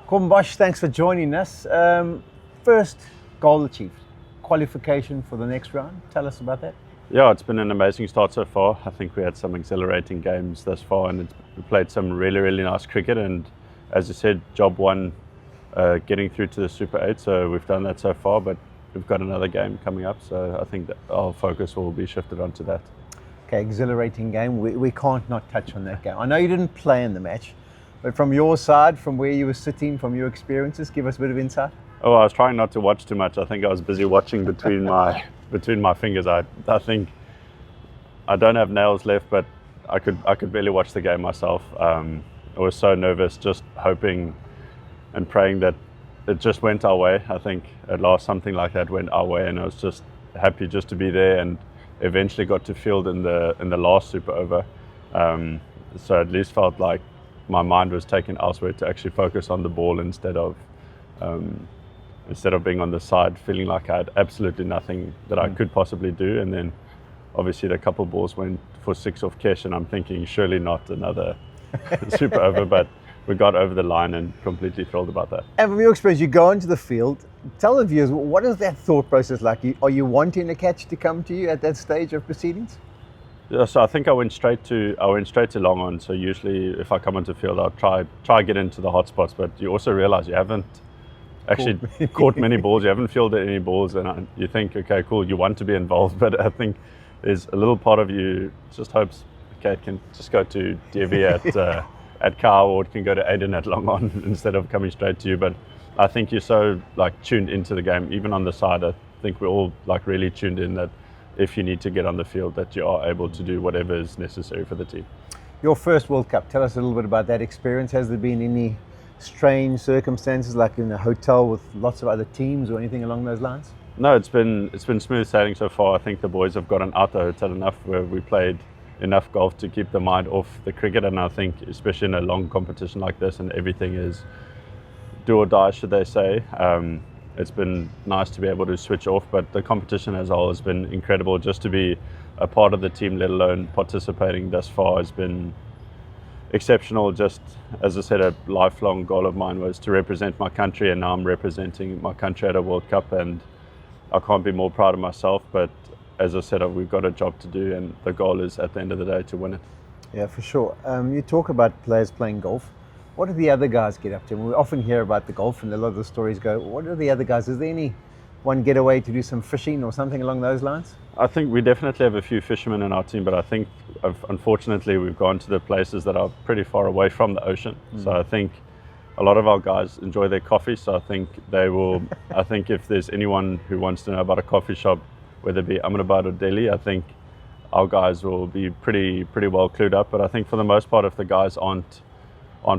Corbin Bosch, thanks for joining us. First goal achieved, qualification for the next round. Tell us about that. Yeah, it's been an amazing start so far. I think we had some exhilarating games thus far, and we played some really nice cricket. And as you said, job one, getting through to the Super 8. So we've done that so far, but we've got another game coming up. So I think that our focus will be shifted onto that. Okay, exhilarating game. We can't not touch on that game. I know you didn't play in the match, but from your side, from where you were sitting, from your experiences, give us a bit of insight. Oh, I was trying not to watch too much. I think I was busy watching between my fingers. I think I don't have nails left, but I could barely watch the game myself. I was so nervous, just hoping and praying that it just went our way. I think at last something like that went our way, and I was just happy just to be there, and eventually got to field in the last super over. So at least felt like my mind was taken elsewhere to actually focus on the ball instead of being on the side, feeling like I had absolutely nothing that I could possibly do. And then obviously the couple balls went for 6 off Kesh, and I'm thinking surely not another super over, but we got over the line and completely thrilled about that. And from your experience, you go into the field. Tell the viewers, what is that thought process like? Are you wanting a catch to come to you at that stage of proceedings? Yeah, so I think I went straight to long on. So usually if I come onto the field, I'll try get into the hot spots, but you also realize you haven't actually caught many balls, you haven't fielded any balls, and you think, okay, cool, you want to be involved, but I think there's a little part of you just hopes, okay, it can just go to DV at Cow, or it can go to Aiden at long on instead of coming straight to you. But I think you're so tuned into the game, even on the side. I think we're all really tuned in that if you need to get on the field, that you are able to do whatever is necessary for the team. Your first World Cup, tell us a little bit about that experience. Has there been any strange circumstances, like in a hotel with lots of other teams or anything along those lines? No, it's been smooth sailing so far. I think the boys have gotten out the hotel enough where we played enough golf to keep the mind off the cricket, and I think especially in a long competition like this, and everything is do or die, should they say, it's been nice to be able to switch off. But the competition as a whole has been incredible. Just to be a part of the team, let alone participating thus far, has been exceptional. Just as I said, a lifelong goal of mine was to represent my country, and now I'm representing my country at a World Cup, and I can't be more proud of myself. But as I said, we've got a job to do, and the goal is at the end of the day to win it. Yeah, for sure. You talk about players playing golf. What do the other guys get up to? We often hear about the golf, and a lot of the stories go, what are the other guys? Is there any one getaway to do some fishing or something along those lines? I think we definitely have a few fishermen in our team, but I think unfortunately we've gone to the places that are pretty far away from the ocean. So I think a lot of our guys enjoy their coffee, so I think they will I think if there's anyone who wants to know about a coffee shop, whether it be Ahmedabad or Delhi, I think our guys will be pretty well clued up. But I think for the most part, if the guys aren't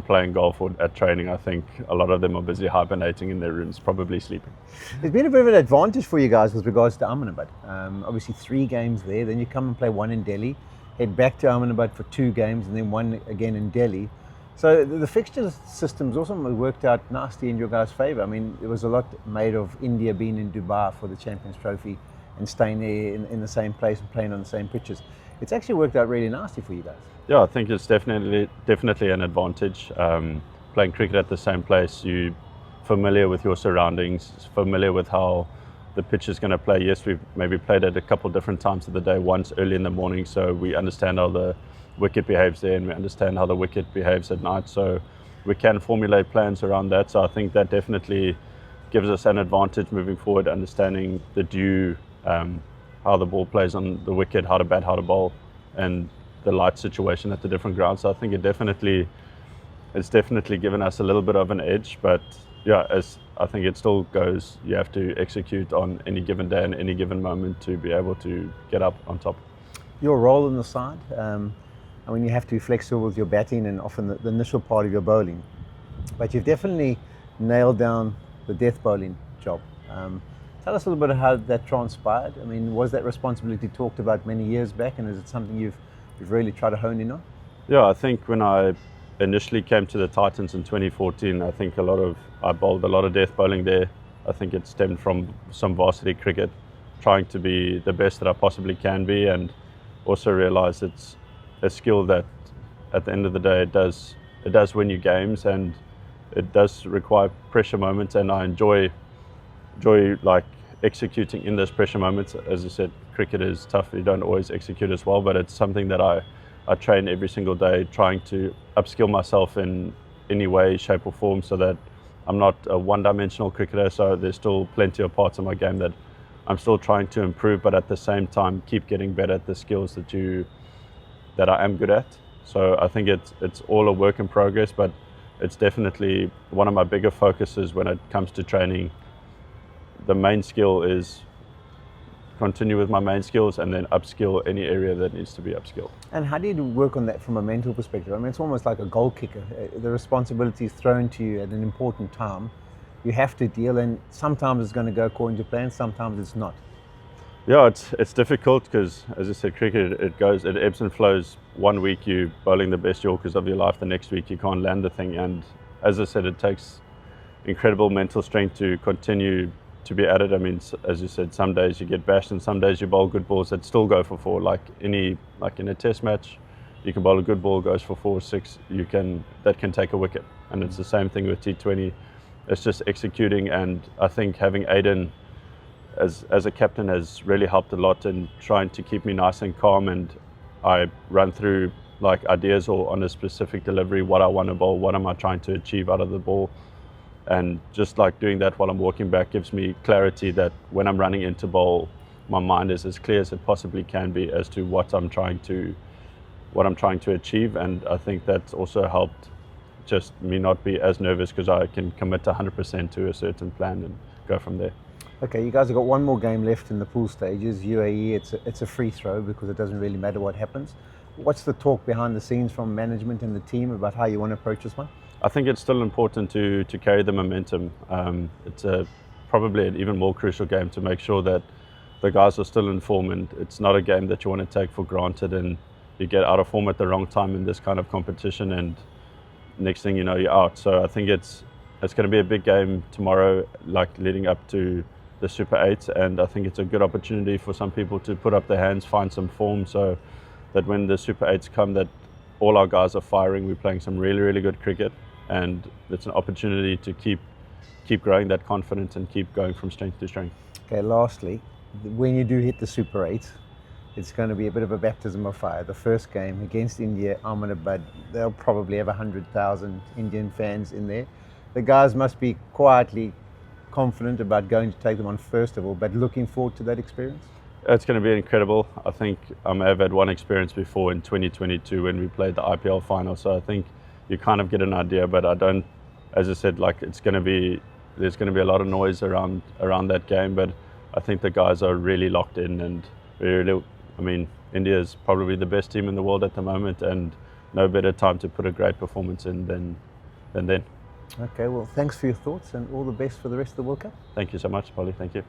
playing golf or at training, I think a lot of them are busy hibernating in their rooms, probably sleeping. There's been a bit of an advantage for you guys with regards to Ahmedabad. Obviously 3 games there, then you come and play 1 in Delhi, head back to Ahmedabad for 2 games, and then 1 again in Delhi. So the fixture systems also worked out nicely in your guys' favour. I mean, there was a lot made of India being in Dubai for the Champions Trophy and staying there in the same place and playing on the same pitches. It's actually worked out really nicely for you guys. Yeah, I think it's definitely an advantage. Playing cricket at the same place, you're familiar with your surroundings, familiar with how the pitch is going to play. Yes, we've maybe played it a couple different times of the day, once early in the morning, so we understand how the wicket behaves there, and we understand how the wicket behaves at night, so we can formulate plans around that. So I think that definitely gives us an advantage moving forward, understanding the dew, how the ball plays on the wicket, how to bat, how to bowl, and the light situation at the different grounds. So I think it's definitely given us a little bit of an edge. But yeah, as I think it still goes, you have to execute on any given day and any given moment to be able to get up on top. Your role in the side, I mean, you have to be flexible with your batting and often the initial part of your bowling, but you've definitely nailed down the death bowling job. Tell us a little bit of how that transpired. I mean, was that responsibility talked about many years back, and is it something you've really tried to hone in on? Yeah, I think when I initially came to the Titans in 2014, I think I bowled a lot of death bowling there. I think it stemmed from some varsity cricket, trying to be the best that I possibly can be, and also realised it's a skill that at the end of the day it does win you games, and it does require pressure moments, and I enjoy like executing in those pressure moments. As I said, cricket is tough, you don't always execute as well, but it's something that I train every single day, trying to upskill myself in any way, shape or form, so that I'm not a one-dimensional cricketer. So there's still plenty of parts of my game that I'm still trying to improve, but at the same time keep getting better at the skills that I am good at. So I think it's all a work in progress, but it's definitely one of my bigger focuses when it comes to training. The main skill is continue with my main skills and then upskill any area that needs to be upskilled. And how do you work on that from a mental perspective? I mean, it's almost like a goal kicker. The responsibility is thrown to you at an important time. You have to deal, and sometimes it's going to go according to plan, sometimes it's not. Yeah, it's difficult because, as I said, cricket, it ebbs and flows. One week you're bowling the best Yorkers of your life, the next week you can't land the thing. And as I said, it takes incredible mental strength to continue to be at it. I mean, as you said, some days you get bashed and some days you bowl good balls that still go for four. Like in a test match, you can bowl a good ball, goes for 4 or 6, that can take a wicket. And it's the same thing with T20. It's just executing, and I think having Aiden as a captain has really helped a lot in trying to keep me nice and calm, and I run through like ideas or on a specific delivery, what I want to bowl, what am I trying to achieve out of the ball. And just like doing that while I'm walking back gives me clarity that when I'm running into bowl, my mind is as clear as it possibly can be as to what I'm trying to achieve. And I think that's also helped just me not be as nervous, because I can commit 100% to a certain plan and go from there. Okay, you guys have got one more game left in the pool stages. UAE, it's a free throw because it doesn't really matter what happens. What's the talk behind the scenes from management and the team about how you want to approach this one? I think it's still important to carry the momentum. It's probably an even more crucial game to make sure that the guys are still in form, and it's not a game that you want to take for granted and you get out of form at the wrong time in this kind of competition, and next thing you know, you're out. So I think it's going to be a big game tomorrow, like leading up to the Super 8, and I think it's a good opportunity for some people to put up their hands, find some form, so that when the Super 8s come, that all our guys are firing. We're playing some really, really good cricket, and it's an opportunity to keep growing that confidence and keep going from strength to strength. Okay, lastly, when you do hit the Super 8, it's going to be a bit of a baptism of fire. The first game against India, Ahmedabad, they'll probably have 100,000 Indian fans in there. The guys must be quietly confident about going to take them on first of all, but looking forward to that experience? It's going to be incredible. I think I've had one experience before in 2022 when we played the IPL final, so I think you kind of get an idea, but I don't, as I said, like there's going to be a lot of noise around that game, but I think the guys are really locked in, and India is probably the best team in the world at the moment, and no better time to put a great performance in than then. Okay, well, thanks for your thoughts and all the best for the rest of the World Cup. Thank you so much, Polly. Thank you.